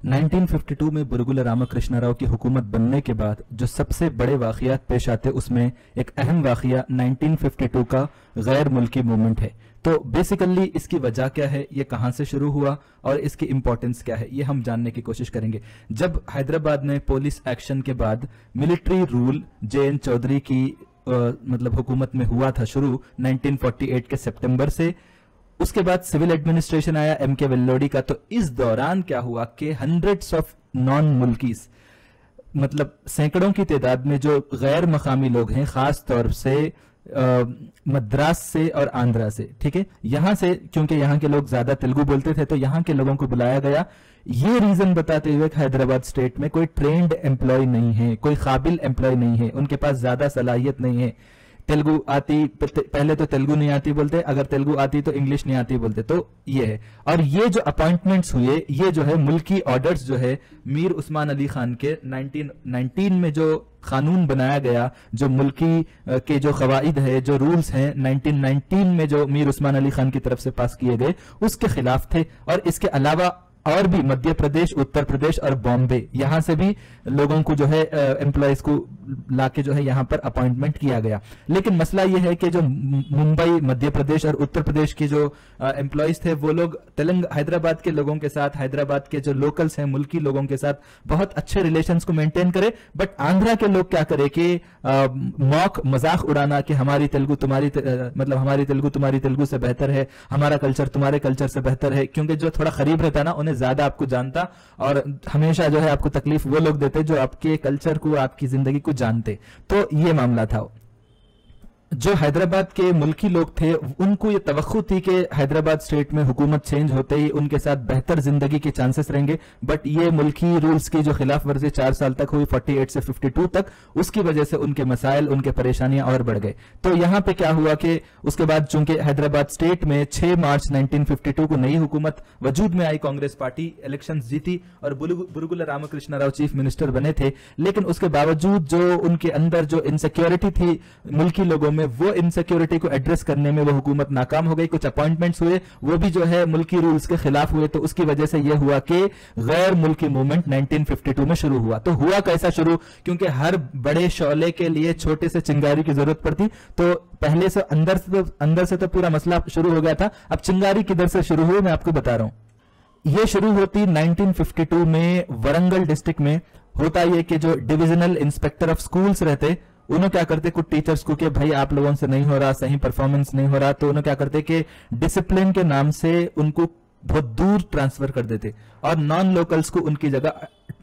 1952 में बुरुगुला रामकृष्ण राव की हुकूमत बनने के बाद जो सबसे बड़े वाक़ियात पेश आते उसमें एक अहम वाक़िया 1952 का गैर मुल्की मूवमेंट है। तो बेसिकली इसकी वजह क्या है, ये कहाँ से शुरू हुआ और इसकी इंपॉर्टेंस क्या है, ये हम जानने की कोशिश करेंगे। जब हैदराबाद में पुलिस एक्शन के बाद मिलिट्री रूल JN चौधरी की मतलब हुकूमत में हुआ था शुरू 1948 के सितंबर से, उसके बाद सिविल एडमिनिस्ट्रेशन आया MK वेल्लोडी का। तो इस दौरान क्या हुआ कि हंड्रेड्स ऑफ नॉन मुल्कीज, मतलब सैकड़ों की तादाद में जो गैर मकामी लोग हैं, खास तौर से मद्रास से और आंध्रा से, ठीक है, यहां से, क्योंकि यहां के लोग ज्यादा तेलुगु बोलते थे तो यहां के लोगों को बुलाया गया, ये रीजन बताते हुए कि हैदराबाद स्टेट में कोई ट्रेंड एम्प्लॉय नहीं है, कोई काबिल एम्प्लॉय नहीं है, उनके पास ज्यादा सलाहियत नहीं है, तेलुगु आती, पहले तो तेलुगु नहीं आती बोलते, अगर तेलुगु आती तो इंग्लिश नहीं आती बोलते। तो ये है, और ये जो अपॉइंटमेंट्स हुए, ये जो है मुल्की ऑर्डर्स जो है मीर उस्मान अली खान के 1919 में जो कानून बनाया गया, जो मुल्की के जो कवाइद है, जो रूल्स हैं 1919 में जो मीर उस्मान अली खान की तरफ से पास किए गए, उसके खिलाफ थे। और इसके अलावा और भी मध्य प्रदेश, उत्तर प्रदेश और बॉम्बे, यहां से भी लोगों को जो है एम्प्लॉयज को लाके जो है यहां पर अपॉइंटमेंट किया गया। लेकिन मसला यह है कि जो मुंबई, मध्य प्रदेश और उत्तर प्रदेश के जो एम्प्लॉयज थे, वो लोग हैदराबाद के लोगों के साथ, हैदराबाद के जो लोकल्स हैं, मुल्की लोगों के साथ बहुत अच्छे रिलेशंस को मेंटेन करे। बट आंध्रा के लोग क्या करे कि मजाक उड़ाना कि हमारी तेलुगु तुम्हारी मतलब हमारी तेलुगु तुम्हारी तेलुगु से बेहतर है, हमारा कल्चर तुम्हारे कल्चर से बेहतर है, क्योंकि जो थोड़ा करीब रहता ना उन्हें ज्यादा आपको जानता, और हमेशा जो है आपको तकलीफ वो लोग देते जो आपके कल्चर को, आपकी जिंदगी को जानते। तो ये मामला था। जो हैदराबाद के मुल्की लोग थे उनको ये तवक्को थी कि हैदराबाद स्टेट में हुकूमत चेंज होते ही उनके साथ बेहतर जिंदगी के चांसेस रहेंगे। बट ये मुल्की रूल्स की जो खिलाफ वर्जी 4 साल तक हुई, 48 से 52 तक, उसकी वजह से उनके मसाइल, उनके परेशानियां और बढ़ गए। तो यहां पे क्या हुआ कि उसके बाद चूंकि हैदराबाद स्टेट में 6 मार्च 1952 को नई हुकूमत वजूद में आई, कांग्रेस पार्टी इलेक्शन जीती और बुरुगुला रामकृष्ण राव चीफ मिनिस्टर बने थे। लेकिन उसके बावजूद जो उनके अंदर जो इनसिक्योरिटी थी मुल्की लोगों में, वो इनसिक्योरिटी को एड्रेस करने में वो हुकूमत नाकाम हो गई। कुछ अपॉइंटमेंट्स हुए, वो भी जो है मुल्की रूल्स के खिलाफ हुए। तो उसकी वजह से यह हुआ कि गैर मुल्की मूवमेंट 1952 में शुरू हुआ। तो हुआ कैसा शुरू, क्योंकि हर बड़े शौले के लिए छोटे से चिंगारी की जरूरत पड़ती। तो पहले से अंदर से तो पूरा मसला शुरू हो गया था। अब चिंगारी किधर से शुरू हुई मैं आपको बता रहा हूं। यह शुरू होती 1952 में वरंगल डिस्ट्रिक्ट में। होता यह कि जो डिविजनल इंस्पेक्टर ऑफ स्कूल्स रहते, उन्होंने क्या करते, कुछ टीचर्स को कि भाई आप लोगों से नहीं हो रहा, सही परफॉर्मेंस नहीं हो रहा, तो उन्होंने क्या करते कि डिसिप्लिन के नाम से उनको बहुत दूर ट्रांसफर कर देते और नॉन लोकल्स को उनकी जगह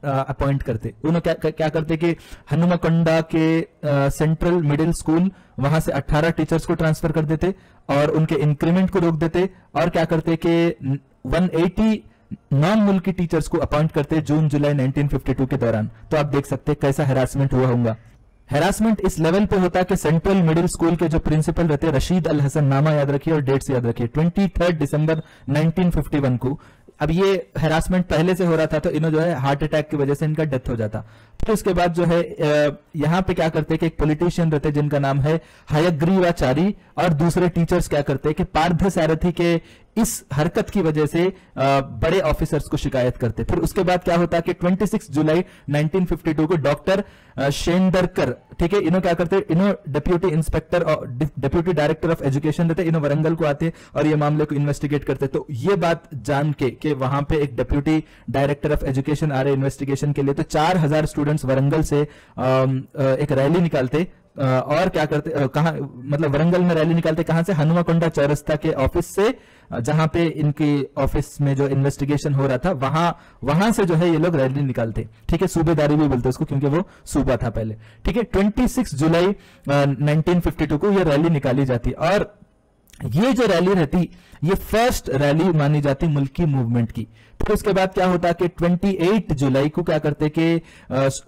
अपॉइंट करते। उन्होंने क्या करते कि हनुमाकोंडा के सेंट्रल मिडिल स्कूल, वहां से 18 टीचर्स को ट्रांसफर कर देते और उनके इंक्रीमेंट को रोक देते। और क्या करते कि 180 नॉन मुल्की टीचर्स को अपॉइंट करते जून जुलाई 1952 के दौरान। तो आप देख सकते कैसा हैरासमेंट हुआ होगा। हैरासमेंट इस लेवल पे होता कि सेंट्रल मिडिल स्कूल के जो प्रिंसिपल रहते, रशीद अल हसन, नामा याद रखिए और डेट्स याद रखिए, 23 दिसंबर 1951 को। अब ये हैरासमेंट पहले से हो रहा था, तो इन्हों जो है हार्ट अटैक की वजह से इनका डेथ हो जाता। फिर उसके बाद जो है यहां पे क्या करते कि एक पॉलिटिशियन रहते जिनका नाम है हयग्रीवाचारी, और दूसरे टीचर्स क्या करते कि पार्थ सारथी के इस हरकत की वजह से बड़े ऑफिसर्स को शिकायत करते। फिर उसके बाद क्या होता कि 26 जुलाई 1952 को डॉक्टर शेंडरकर, ठीक है, इन्हों क्या करते, इन्हों डिप्यूटी इंस्पेक्टर और डिप्यूटी डायरेक्टर ऑफ एजुकेशन रहते, इन्हों वरंगल को आते और ये मामले को इन्वेस्टिगेट करते। तो ये बात जान के कि वहां पे एक डिप्यूटी डायरेक्टर ऑफ एजुकेशन आ रहे इन्वेस्टिगेशन के लिए, तो 4000 स्टूडेंट्स वरंगल से एक रैली निकालते। और क्या करते, कहां, मतलब वरंगल में रैली निकालते कहां से, हनुमाकोंडा चौरस्ता के ऑफिस से, जहां पे इनकी ऑफिस में जो इन्वेस्टिगेशन हो रहा था वहां से जो है ये लोग रैली निकालते। ठीक है, सूबेदारी भी बोलते उसको क्योंकि वो सूबा था पहले। ठीक है, 26 जुलाई 1952 को ये रैली निकाली जाती और ये जो रैली रहती ये फर्स्ट रैली मानी जाती मुल्की मूवमेंट की। फिर उसके बाद क्या होता कि 28 जुलाई को क्या करते कि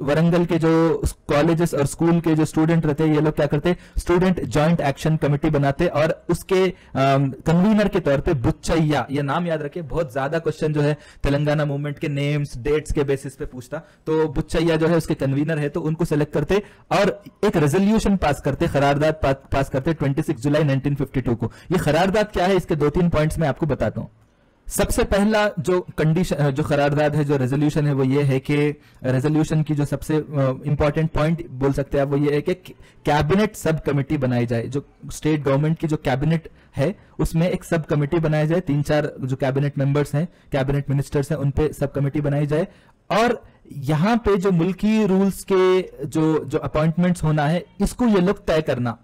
वरंगल के जो कॉलेजेस और स्कूल के जो स्टूडेंट रहते ये लोग क्या करते, स्टूडेंट जॉइंट एक्शन कमेटी बनाते और उसके कन्वीनर के तौर पे बुच्चैया, ये नाम याद रखिए, बहुत ज्यादा क्वेश्चन जो है तेलंगाना मूवमेंट के नेम्स डेट्स के बेसिस पे पूछता, तो बुच्चैया जो है उसके कन्वीनर है, तो उनको सेलेक्ट करते और एक रेजोल्यूशन पास करते, करारदाद पास करते 26 जुलाई 1952 को। ये करारदाद क्या है, इसके 2-3 पॉइंट्स मैं आपको बताता हूं। सबसे पहला जो कंडीशन, जो करारदाद है, जो रेजोल्यूशन है, वो ये है कि रेजोल्यूशन की जो सबसे इंपॉर्टेंट पॉइंट बोल सकते हैं आप, वो ये है कि कैबिनेट सब कमेटी बनाई जाए। जो स्टेट गवर्नमेंट की जो कैबिनेट है उसमें एक सब कमेटी बनाई जाए, 3-4 जो कैबिनेट मेंबर्स हैं, कैबिनेट मिनिस्टर्स हैं, उन पे सब कमेटी बनाई जाए। और यहां पे जो मुल्की रूल्स के जो अपॉइंटमेंट्स होना है, इसको ये लोग तय करना,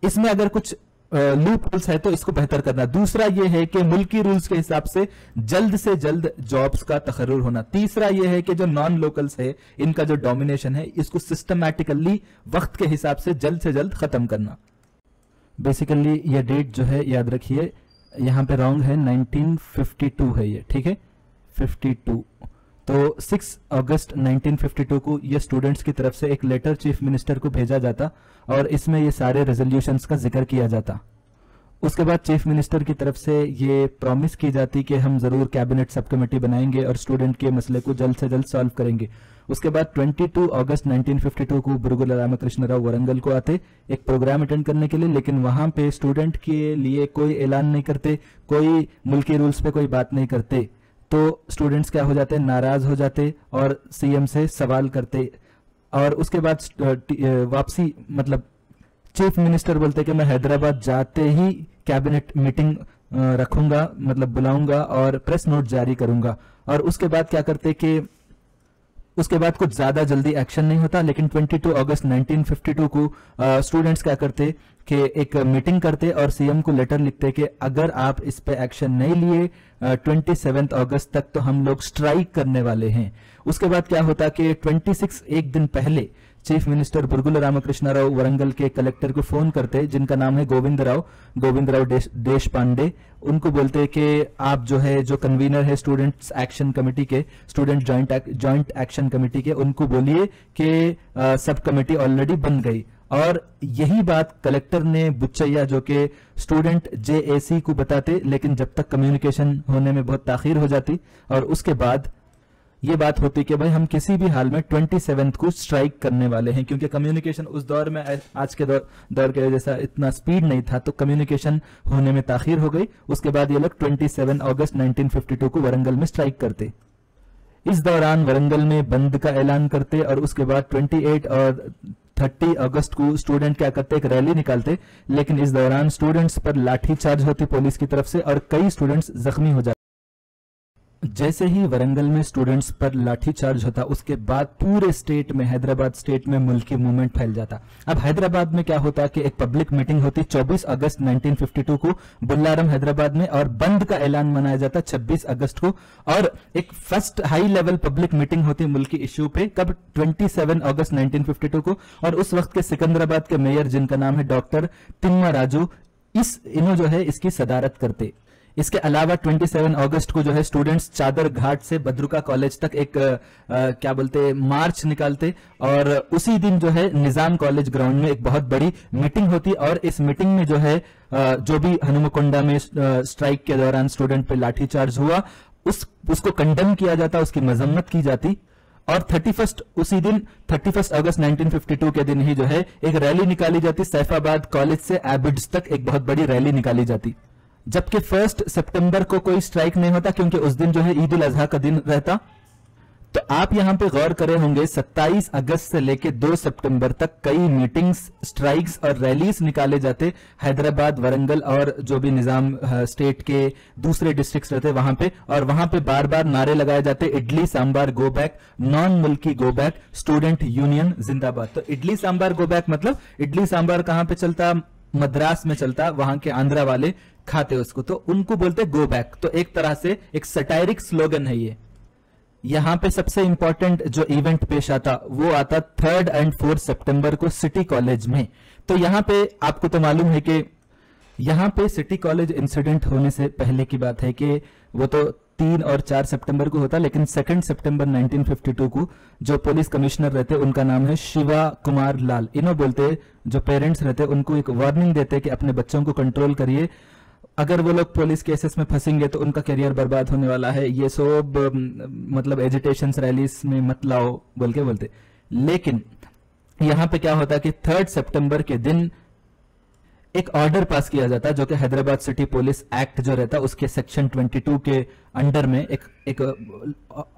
इसमें अगर कुछ लूप होल्स है तो इसको बेहतर करना। दूसरा ये है कि मुल्की रूल्स के हिसाब से जल्द जॉब्स का तकर्रुर होना। तीसरा ये है कि जो नॉन लोकल्स है, इनका जो डोमिनेशन है, इसको सिस्टमैटिकली वक्त के हिसाब से जल्द खत्म करना। बेसिकली ये डेट जो है याद रखिए, यहां पे रॉन्ग है, 1952 है ये, ठीक है, 52। तो 6 अगस्त 1952 को ये स्टूडेंट्स की तरफ से एक लेटर चीफ मिनिस्टर को भेजा जाता और इसमें ये सारे रेजोल्यूशंस का जिक्र किया जाता। उसके बाद चीफ मिनिस्टर की तरफ से ये प्रॉमिस की जाती कि हम जरूर कैबिनेट सब कमेटी बनाएंगे और स्टूडेंट के मसले को जल्द से जल्द सॉल्व करेंगे। उसके बाद 22 अगस्त 1952 को बुरगुला रामकृष्ण राव वरंगल को आते एक प्रोग्राम अटेंड करने के लिए, लेकिन वहां पे स्टूडेंट के लिए कोई ऐलान नहीं करते, कोई मुल्की रूल्स पे कोई बात नहीं करते। तो स्टूडेंट्स क्या हो जाते, नाराज हो जाते और सीएम से सवाल करते। और उसके बाद वापसी, मतलब चीफ मिनिस्टर बोलते कि मैं हैदराबाद जाते ही कैबिनेट मीटिंग रखूंगा, मतलब बुलाऊंगा और प्रेस नोट जारी करूंगा। और उसके बाद क्या करते कि उसके बाद कुछ ज्यादा जल्दी एक्शन नहीं होता, लेकिन 22 अगस्त 1952 को स्टूडेंट्स क्या करते कि एक मीटिंग करते और सीएम को लेटर लिखते कि अगर आप इस पे एक्शन नहीं लिए 27 अगस्त तक तो हम लोग स्ट्राइक करने वाले हैं। उसके बाद क्या होता कि 26 एक दिन पहले चीफ मिनिस्टर बुरगुला रामकृष्ण राव वरंगल के कलेक्टर को फोन करते, जिनका नाम है गोविंद राव देश पांडे। उनको बोलते कि आप जो है, जो कन्वीनर है स्टूडेंट्स एक्शन कमेटी के, स्टूडेंट जॉइंट एक्शन कमेटी के, उनको बोलिए कि सब कमेटी ऑलरेडी बन गई। और यही बात कलेक्टर ने बुच्चैया, जो कि स्टूडेंट जेएसी को बताते, लेकिन जब तक कम्युनिकेशन होने में बहुत ताखीर हो जाती। और उसके बाद ये बात होती कि भाई हम किसी भी हाल में 27 को स्ट्राइक करने वाले हैं, क्योंकि कम्युनिकेशन उस दौर में आज के दौर के जैसा इतना स्पीड नहीं था, तो कम्युनिकेशन होने में ताखीर हो गई। उसके बाद ये लोग 27 अगस्त 1952 को वरंगल में स्ट्राइक करते। इस दौरान वरंगल में बंद का ऐलान करते और उसके बाद 28 और 30 अगस्त को स्टूडेंट क्या करते, एक रैली निकालते। लेकिन इस दौरान स्टूडेंट्स पर लाठीचार्ज होती पुलिस की तरफ से और कई स्टूडेंट्स जख्मी हो जाते। जैसे ही वरंगल में स्टूडेंट्स पर लाठीचार्ज होता, उसके बाद पूरे स्टेट में, हैदराबाद स्टेट में मुल्की मूवमेंट फैल जाता। अब हैदराबाद में क्या होता कि एक पब्लिक मीटिंग होती 24 अगस्त 1952 को बुल्लारम हैदराबाद में, और बंद का ऐलान मनाया जाता 26 अगस्त को। और एक first high level public meeting होती मुल्की इश्यू पे, कब, 27 अगस्त 1952 को। और उस वक्त के सिकंदराबाद के मेयर, जिनका नाम है डॉक्टर तिम्मा राजू, इन्हों जो है इसकी सदारत करते। इसके अलावा 27 अगस्त को जो है स्टूडेंट्स चादर घाट से बद्रुका कॉलेज तक एक क्या बोलते मार्च निकालते। और उसी दिन जो है निजाम कॉलेज ग्राउंड में एक बहुत बड़ी मीटिंग होती। और इस मीटिंग में जो है जो भी हनुमकोंडा में स्ट्राइक के दौरान स्टूडेंट पे लाठीचार्ज हुआ, उसको कंडेम किया जाता, उसकी मजम्मत की जाती। और 31 अगस्त 1952 के दिन ही जो है एक रैली निकाली जाती सैफाबाद कॉलेज से एबिड्स तक, एक बहुत बड़ी रैली निकाली जाती। जबकि 1 सितंबर को कोई स्ट्राइक नहीं होता, क्योंकि उस दिन जो है ईद उल अजहा का दिन रहता। तो आप यहां पे गौर करे होंगे 27 अगस्त से लेकर 2 सितंबर तक कई मीटिंग्स, स्ट्राइक्स और रैलीज निकाले जाते हैदराबाद, वरंगल और जो भी निजाम स्टेट के दूसरे डिस्ट्रिक्ट्स रहते वहां पे। और वहां पे बार बार नारे लगाए जाते, idli sambar go back, non मुल्की गो बैक, स्टूडेंट यूनियन जिंदाबाद। तो इडली सांबार गो बैक मतलब इडली सांबार कहां पे चलता, मद्रास में चलता, वहां के आंध्रा वाले खाते उसको, तो उनको बोलते गो बैक। तो एक तरह से एक सटायरिक स्लोगन है ये। यहां पे सबसे इंपॉर्टेंट जो इवेंट पेश आता वो आता 3 और 4 सितंबर को सिटी कॉलेज में। तो यहां पे आपको तो मालूम है कि यहां पे सिटी कॉलेज इंसिडेंट होने से पहले की बात है कि वो तो 3 और 4 सितंबर को होता, लेकिन 2 सितंबर 1952 को जो पुलिस कमिश्नर रहते उनका नाम है शिवा कुमार लाल। इन्हों बोलते, जो पेरेंट्स रहते उनको एक वार्निंग देते कि अपने बच्चों को कंट्रोल करिए, अगर वो लोग पुलिस केसेस में फंसेंगे तो उनका करियर बर्बाद होने वाला है, ये सब मतलब एजिटेशन रैलीज में मत लाओ बोल के बोलते। लेकिन यहां पे क्या होता कि 3 सितंबर के दिन एक ऑर्डर पास किया जाता, जो कि हैदराबाद सिटी पुलिस एक्ट जो रहता उसके सेक्शन 22 के अंडर में एक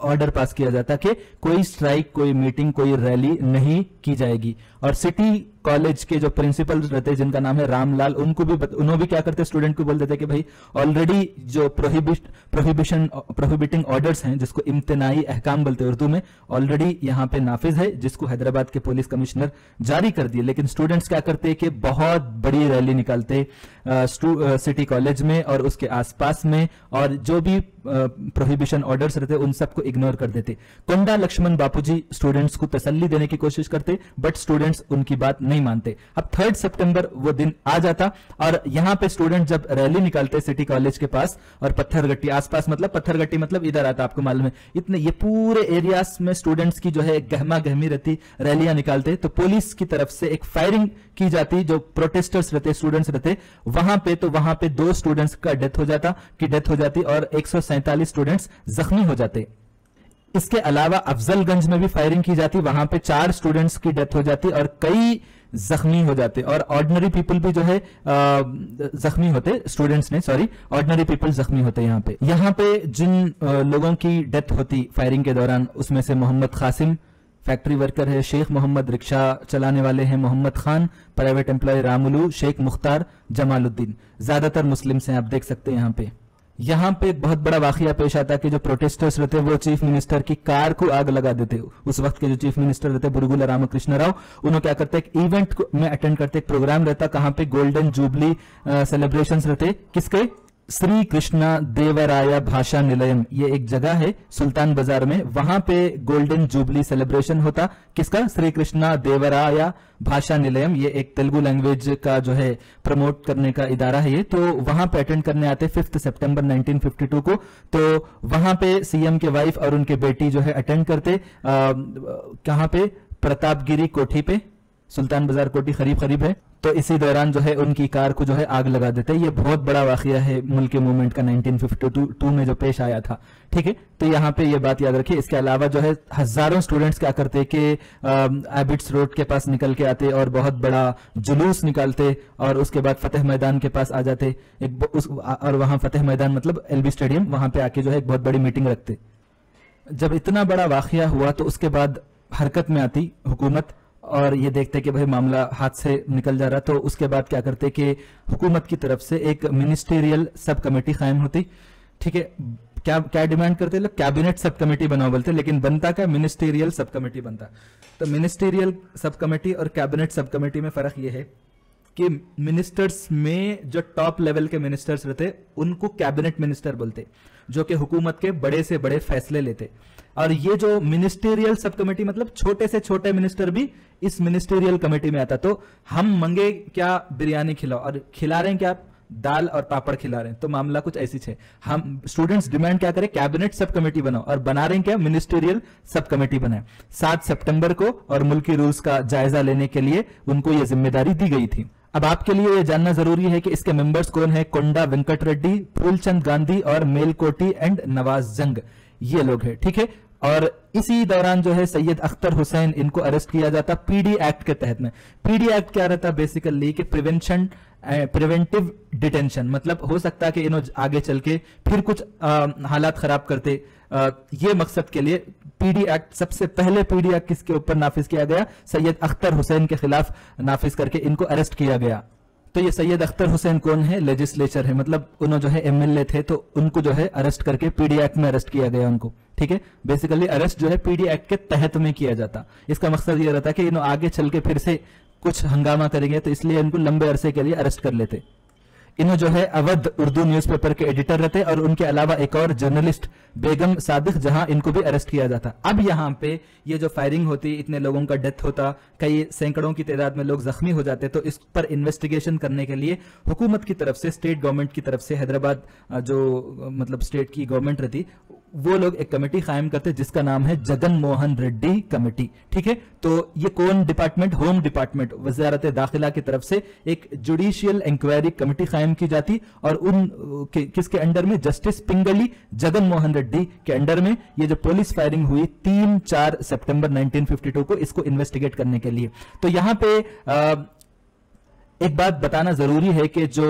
ऑर्डर पास किया जाता कि कोई स्ट्राइक, कोई मीटिंग, कोई रैली नहीं की जाएगी। और सिटी कॉलेज के जो प्रिंसिपल रहते हैं जिनका नाम है रामलाल, उन्होंने भी क्या करते स्टूडेंट को बोल देते कि भाई ऑलरेडी जो प्रोहिबिटिंग ऑर्डर्स हैं, जिसको इम्तिनाई अहकाम बोलते हैं उर्दू में, ऑलरेडी यहाँ पे नाफिज है, जिसको हैदराबाद के पुलिस कमिश्नर जारी कर दिए। लेकिन स्टूडेंट्स क्या करते हैं कि बहुत बड़ी रैली निकालते सिटी कॉलेज में और उसके आसपास में, और जो भी प्रोहिबिशन ऑर्डर्स रहते उन सबको इग्नोर कर देते। कोंडा लक्ष्मण बापूजी स्टूडेंट्स को तसल्ली देने की कोशिश करते, बट स्टूडेंट्स उनकी बात नहीं मानते। अब 3 सितंबर वो दिन आ जाता और यहां पे स्टूडेंट जब रैली निकालते सिटी कॉलेज के पास और पत्थरगट्टी आसपास, मतलब पत्थरगट्टी मतलब इधर आता, आपको मालूम है, इतने ये पूरे एरियाज में स्टूडेंट्स की जो है गहमा गहमी रहती, रैलियां निकालते, तो पुलिस की तरफ से एक फायरिंग की जाती। जो प्रोटेस्टर्स रहते, स्टूडेंट्स रहते वहां पे, तो वहां पे 2 स्टूडेंट्स का डेथ हो जाती और 147 स्टूडेंट्स जख्मी हो जाते। इसके अलावा अफजलगंज में भी फायरिंग की जाती, वहां पे 4 स्टूडेंट्स की डेथ हो जाती और कई जख्मी हो जाते, और ऑर्डिनरी पीपल भी जो है जख्मी होते, स्टूडेंट्स ने, सॉरी, ऑर्डिनरी पीपल जख्मी होते। यहाँ पे जिन लोगों की डेथ होती फायरिंग के दौरान, उसमें से मोहम्मद कासिम फैक्ट्री वर्कर है, शेख मोहम्मद रिक्शा चलाने वाले हैं मोहम्मद खान, प्राइवेट एम्प्लॉय रामुलू, शेख मुख्तार, जमालुद्दीन, ज्यादातर मुस्लिम्स हैं, आप देख सकते हैं। यहाँ पे एक बहुत बड़ा वाकया पेश आता है कि जो प्रोटेस्टर्स रहते हैं वो चीफ मिनिस्टर की कार को आग लगा देते। उस वक्त के जो चीफ मिनिस्टर रहते बुरगुला रामकृष्ण राव, उन्होंने क्या करते, एक इवेंट में अटेंड करते, एक प्रोग्राम रहता, कहां पे गोल्डन जुबली सेलिब्रेशंस रहते, किसके, श्री कृष्णा देवराया भाषा निलयम, ये एक जगह है सुल्तान बाजार में, वहां पे गोल्डन जुबली सेलिब्रेशन होता, किसका, श्री कृष्णा देवराया भाषा निलयम, ये एक तेलुगु लैंग्वेज का जो है प्रमोट करने का इदारा है ये, तो वहां पे अटेंड करने आते 5 सितंबर 1952 को। तो वहां पे सीएम के वाइफ और उनके बेटी जो है अटेंड करते, कहां पे, प्रतापगिरी कोठी पे, सुल्तान बाजार कोठी करीब है। तो इसी दौरान जो है उनकी कार को जो है आग लगा देते। ये बहुत बड़ा वाकया है मुल्की मूवमेंट का 1952 में जो पेश आया था, ठीक है। तो यहाँ पे ये बात याद रखिए। इसके अलावा जो है हजारों स्टूडेंट्स क्या करते कि एबिट्स रोड के पास निकल के आते और बहुत बड़ा जुलूस निकालते, और उसके बाद फतेह मैदान के पास आ जाते, और वहां फतेह मैदान मतलब एलबी स्टेडियम, वहां पे आके जो है एक बहुत बड़ी मीटिंग रखते। जब इतना बड़ा वाकया हुआ तो उसके बाद हरकत में आती हुकूमत, और ये देखते कि भाई मामला हाथ से निकल जा रहा, तो उसके बाद क्या करते कि हुकूमत की तरफ से एक मिनिस्टेरियल सब कमेटी कायम होती, ठीक है। क्या डिमांड करते लोग, कैबिनेट सब कमेटी बनाओ बोलते, लेकिन बनता क्या, मिनिस्टेरियल सब कमेटी बनता। तो मिनिस्टेरियल सब कमेटी और कैबिनेट सब कमेटी में फर्क यह है कि मिनिस्टर्स में जो टॉप लेवल के मिनिस्टर्स रहते उनको कैबिनेट मिनिस्टर बोलते, जो कि हुकूमत के बड़े से बड़े फैसले लेते। और ये जो मिनिस्टेरियल सब कमेटी मतलब छोटे से छोटे मिनिस्टर भी इस मिनिस्टेरियल कमेटी में आता। तो हम मंगे क्या, बिरयानी खिलाओ, और खिला रहे हैं क्या, दाल और पापड़ खिला रहे हैं। तो मामला कुछ ऐसी है, हम स्टूडेंट्स डिमांड क्या करें, कैबिनेट सब कमेटी बनाओ, और बना रहे हैं क्या, मिनिस्टेरियल सब कमेटी बनाए। 7 सितंबर को और मुल्की रूल्स का जायजा लेने के लिए उनको यह जिम्मेदारी दी गई थी। अब आपके लिए यह जानना जरूरी है कि इसके मेंबर्स कौन है। कोंडा वेंकट रेड्डी, फूलचंद गांधी और मेलकोटी एंड नवाज जंग, ये लोग हैं, ठीक है। और इसी दौरान जो है सैयद अख्तर हुसैन, इनको अरेस्ट किया जाता पीडी एक्ट के तहत में। पीडी एक्ट क्या रहता बेसिकली कि प्रिवेंटिव डिटेंशन, मतलब हो सकता है कि इन्होंने आगे चल के फिर कुछ हालात खराब करते, ये मकसद के लिए पीडी एक्ट, सबसे पहले पीडी एक्ट किसके ऊपर नाफिज किया गया, सैयद अख्तर हुसैन के खिलाफ नाफिज करके इनको अरेस्ट किया गया। तो ये सैयद अख्तर हुसैन कौन है, लेजिस्लेचर है, मतलब उन्होंने जो है एमएलए थे, तो उनको जो है अरेस्ट करके पीडी एक्ट में अरेस्ट किया गया उनको, ठीक है। बेसिकली अरेस्ट जो है पीडी एक्ट के तहत में किया जाता। इसका मकसद ये रहता कि इन्होंने आगे चल के फिर से कुछ हंगामा करेंगे, तो इसलिए इनको लंबे अरसे के लिए अरेस्ट कर लेते। इन्हों जो है अवध उर्दू न्यूज़पेपर के एडिटर रहते, और उनके अलावा एक और जर्नलिस्ट बेगम सादिक जहां, इनको भी अरेस्ट किया जाता। अब यहां पे ये जो फायरिंग होती, इतने लोगों का डेथ होता, कई सैकड़ों की तादाद में लोग जख्मी हो जाते, तो इस पर इन्वेस्टिगेशन करने के लिए हुकूमत की तरफ से, स्टेट गवर्नमेंट की तरफ से, हैदराबाद जो मतलब स्टेट की गवर्नमेंट रहती, वो लोग एक कमेटी कायम करते जिसका नाम है जगन मोहन रेड्डी कमेटी, ठीक है। तो ये कौन डिपार्टमेंट, होम डिपार्टमेंट, वजारत दाखिला की तरफ से एक जुडिशियल इंक्वायरी कमेटी कायम की जाती, और उन किसके अंडर में, जस्टिस पिंगली जगन मोहन रेड्डी के अंडर में ये जो पुलिस फायरिंग हुई 3-4 सितंबर 1952 को, इसको इन्वेस्टिगेट करने के लिए। तो यहां पे एक बात बताना जरूरी है कि जो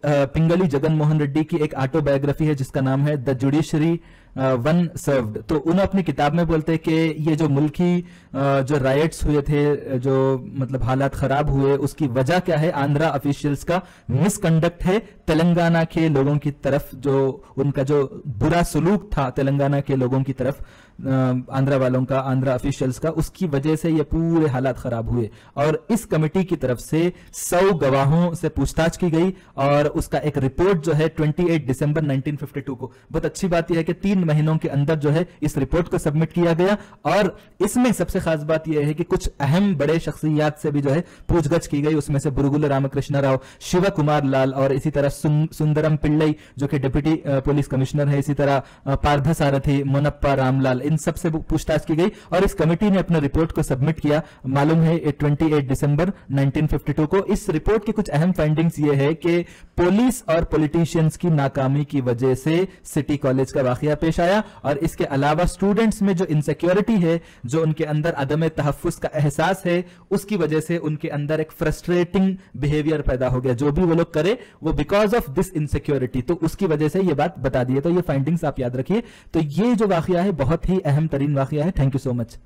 पिंगली जगन मोहन रेड्डी की एक ऑटोबायोग्राफी है जिसका नाम है द जुडिशरी वन सर्व्ड, तो उन्होंने अपनी किताब में बोलते हैं कि ये जो मुल्की जो राइट्स हुए थे, जो मतलब हालात खराब हुए, उसकी वजह क्या है? आंध्रा ऑफिशियल्स का मिसकंडक्ट है तेलंगाना के लोगों की तरफ, जो उनका जो बुरा सलूक था तेलंगाना के लोगों की तरफ, आंध्रा वालों का, आंध्रा ऑफिशियल्स का, उसकी वजह से ये पूरे हालात खराब हुए। और इस कमेटी की तरफ से 100 गवाहों से पूछताछ की गई और उसका एक रिपोर्ट जो है 28 दिसंबर 1952 को, बहुत अच्छी बात यह है कि 3 महीनों के अंदर जो है इस रिपोर्ट को सबमिट किया गया। और इसमें सबसे खास बात यह है कि कुछ अहम बड़े शख्सियात से भी जो है पूछगछ की गई। उसमें से बुरुगुल रामकृष्ण राव, शिव कुमार लाल और इसी तरह सुंदरम पिल्लई जो कि डिप्टी पुलिस कमिश्नर है, इसी तरह पार्थ सारथी, मोनप्पा रामलाल, इन सब से पूछताछ की गई और इस कमेटी ने अपना रिपोर्ट को सबमिट किया, मालूम है 28 दिसंबर 1952 को। इस रिपोर्ट की कुछ अहम फाइंडिंग्स ये है कि पुलिस और पॉलिटिशियंस की नाकामी की वजह से सिटी कॉलेज का वाकया पेश आया और इसके अलावा स्टूडेंट्स में जो इनसिक्योरिटी है, जो उनके अंदर अदम तहफ्फुज का एहसास है, उसकी वजह से उनके अंदर एक फ्रस्ट्रेटिंग बिहेवियर पैदा हो गया। जो भी वो लोग करे वो बिकॉज ऑफ दिस इनसिक्योरिटी, तो उसकी वजह से ये बात बता दी है। तो ये फाइंडिंग्स आप याद रखिए। तो ये जो वाकया है बहुत ही अहम तरीन वाकया है। Thank you so much.